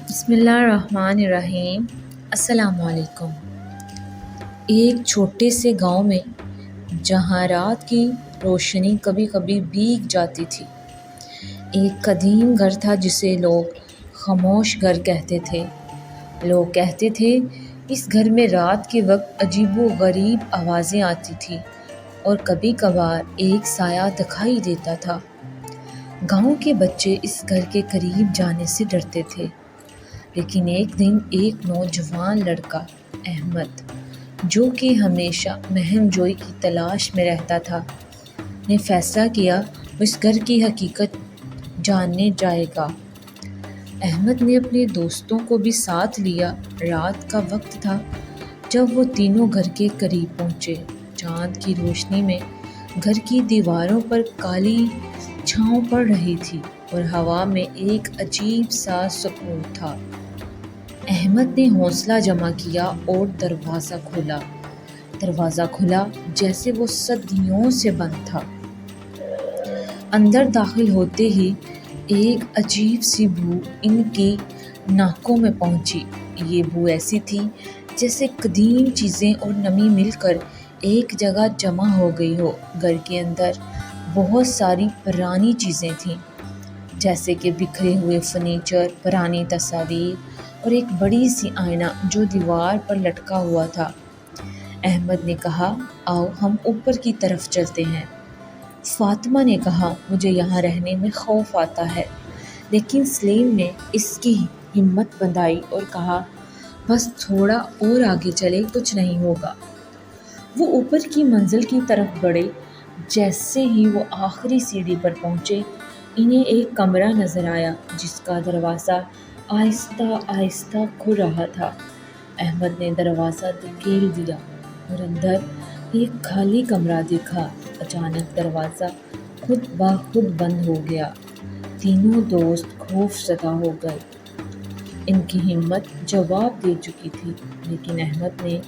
بسم اللہ الرحمن الرحیم۔ السلام علیکم۔ ایک چھوٹے سے گاؤں میں جہاں رات کی روشنی کبھی کبھی بھیگ جاتی تھی، ایک قدیم گھر تھا جسے لوگ خاموش گھر کہتے تھے۔ لوگ کہتے تھے اس گھر میں رات کے وقت عجیب و غریب آوازیں آتی تھیں اور کبھی کبھار ایک سایہ دکھائی دیتا تھا۔ گاؤں کے بچے اس گھر کے قریب جانے سے ڈرتے تھے، لیکن ایک دن ایک نوجوان لڑکا احمد، جو کہ ہمیشہ مہم جوئی کی تلاش میں رہتا تھا، نے فیصلہ کیا وہ اس گھر کی حقیقت جاننے جائے گا۔ احمد نے اپنے دوستوں کو بھی ساتھ لیا۔ رات کا وقت تھا جب وہ تینوں گھر کے قریب پہنچے۔ چاند کی روشنی میں گھر کی دیواروں پر کالی چھاؤں پڑ رہی تھی اور ہوا میں ایک عجیب سا سکون تھا۔ احمد نے حوصلہ جمع کیا اور دروازہ کھلا جیسے وہ صدیوں سے بند تھا۔ اندر داخل ہوتے ہی ایک عجیب سی بو ان کی ناکوں میں پہنچی۔ یہ بو ایسی تھی جیسے قدیم چیزیں اور نمی مل کر ایک جگہ جمع ہو گئی ہو۔ گھر کے اندر بہت ساری پرانی چیزیں تھیں، جیسے کہ بکھرے ہوئے فرنیچر، پرانی تصاویر اور ایک بڑی سی آئینہ جو دیوار پر لٹکا ہوا تھا۔ احمد نے کہا، آؤ ہم اوپر کی طرف چلتے ہیں۔ فاطمہ نے کہا، مجھے یہاں رہنے میں خوف آتا ہے، لیکن سلیم نے اس کی ہمت بندھائی اور کہا، بس تھوڑا اور آگے چلیں، کچھ نہیں ہوگا۔ وہ اوپر کی منزل کی طرف بڑھے۔ جیسے ہی وہ آخری سیڑھی پر پہنچے، انہیں ایک کمرہ نظر آیا جس کا دروازہ آہستہ آہستہ کھل رہا تھا۔ احمد نے دروازہ دھکیل دیا اور اندر ایک خالی کمرہ دیکھا۔ اچانک دروازہ خود بخود بند ہو گیا۔ تینوں دوست خوف زدہ ہو گئے۔ ان کی ہمت جواب دے چکی تھی، لیکن احمد نے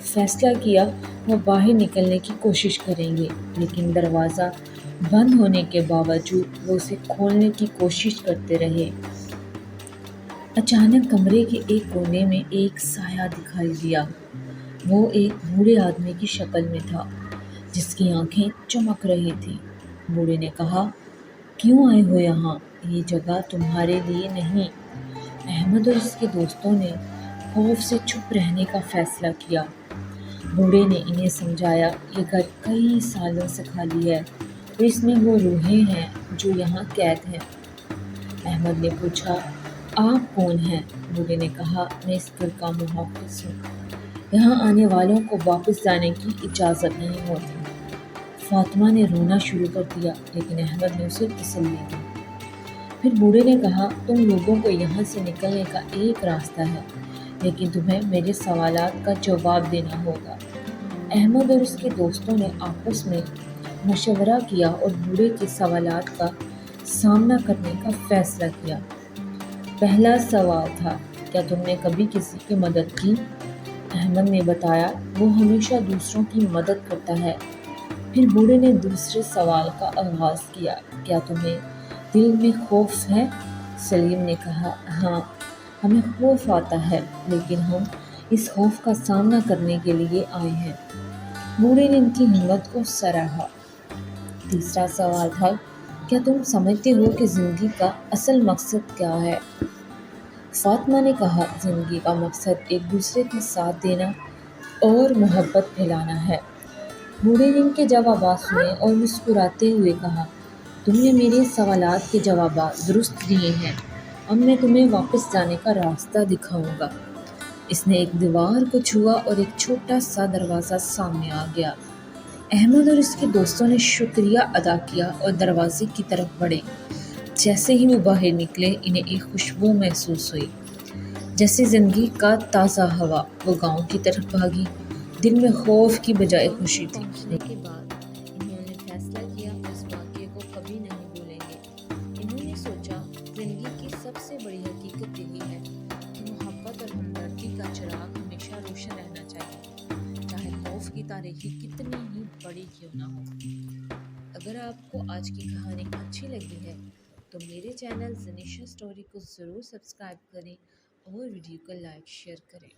فیصلہ کیا وہ باہر نکلنے کی کوشش کریں گے، لیکن دروازہ بند ہونے کے باوجود وہ اسے کھولنے کی کوشش کرتے رہے۔ اچانک کمرے کے ایک کونے میں ایک سایہ دکھائی دیا۔ وہ ایک بوڑھے آدمی کی شکل میں تھا جس کی آنکھیں چمک رہی تھیں۔ بوڑھے نے کہا، کیوں آئے ہو یہاں؟ یہ جگہ تمہارے لیے نہیں۔ احمد اور اس کے دوستوں نے خوف سے چپ رہنے کا فیصلہ کیا۔ بوڑھے نے انہیں سمجھایا، یہ گھر کئی سالوں سے خالی ہے اور اس میں وہ روحیں ہیں جو یہاں قید ہیں۔ احمد نے پوچھا، آپ کون ہیں؟ بوڑھے نے کہا، میں اس گھر کا محافظ ہوں، یہاں آنے والوں کو واپس جانے کی اجازت نہیں ہوتی۔ فاطمہ نے رونا شروع کر دیا، لیکن احمد نے اسے تسلی دی۔ پھر بوڑھے نے کہا، تم لوگوں کو یہاں سے نکلنے کا ایک راستہ ہے، لیکن تمہیں میرے سوالات کا جواب دینا ہوگا۔ احمد اور اس کے دوستوں نے آپس میں مشورہ کیا اور بوڑھے کے سوالات کا سامنا کرنے کا فیصلہ کیا۔ پہلا سوال تھا، کیا تم نے کبھی کسی کی مدد کی؟ احمد نے بتایا، وہ ہمیشہ دوسروں کی مدد کرتا ہے۔ پھر بوڑھے نے دوسرے سوال کا آغاز کیا، کیا تمہیں دل میں خوف ہے؟ سلیم نے کہا، ہاں، ہمیں خوف آتا ہے، لیکن ہم اس خوف کا سامنا کرنے کے لیے آئے ہیں۔ بوڑھے نے ان کی ہمت کو سراہا۔ تیسرا سوال تھا، کیا تم سمجھتے ہو کہ زندگی کا اصل مقصد کیا ہے؟ فاطمہ نے کہا، زندگی کا مقصد ایک دوسرے کا ساتھ دینا اور محبت پھیلانا ہے۔ بوڑھے نے ان کے جوابات سنے اور مسکراتے ہوئے کہا، تم نے میرے سوالات کے جوابات درست دیے ہیں، اب میں تمہیں واپس جانے کا راستہ دکھاؤں گا۔ اس نے ایک دیوار کو چھوا اور ایک چھوٹا سا دروازہ سامنے آ گیا۔ احمد اور اس کے دوستوں نے شکریہ ادا کیا اور دروازے کی طرف بڑھے۔ جیسے ہی وہ باہر نکلے، انہیں ایک خوشبو محسوس ہوئی، جیسے زندگی کا تازہ ہوا۔ وہ گاؤں کی طرف بھاگی، دل میں خوف کی بجائے خوشی تھی۔ پہنچنے کے بعد انہوں نے فیصلہ کیا اس واقعے کو کبھی نہیں بھولیں گے۔ انہوں نے سوچا، زندگی کی سب سے بڑی حقیقت یہی ہے کہ محبت اور ہمدردی کا چراغ ہمیشہ روشن رہنا چاہیے، چاہے خوف کی تاریخی کتنی ہی بڑی کیوں نہ ہو۔ اگر آپ کو آج کی کہانی اچھی لگی ہے تو میرے چینل زنیشا اسٹوری کو ضرور سبسکرائب کریں اور ویڈیو کو لائک شیئر کریں۔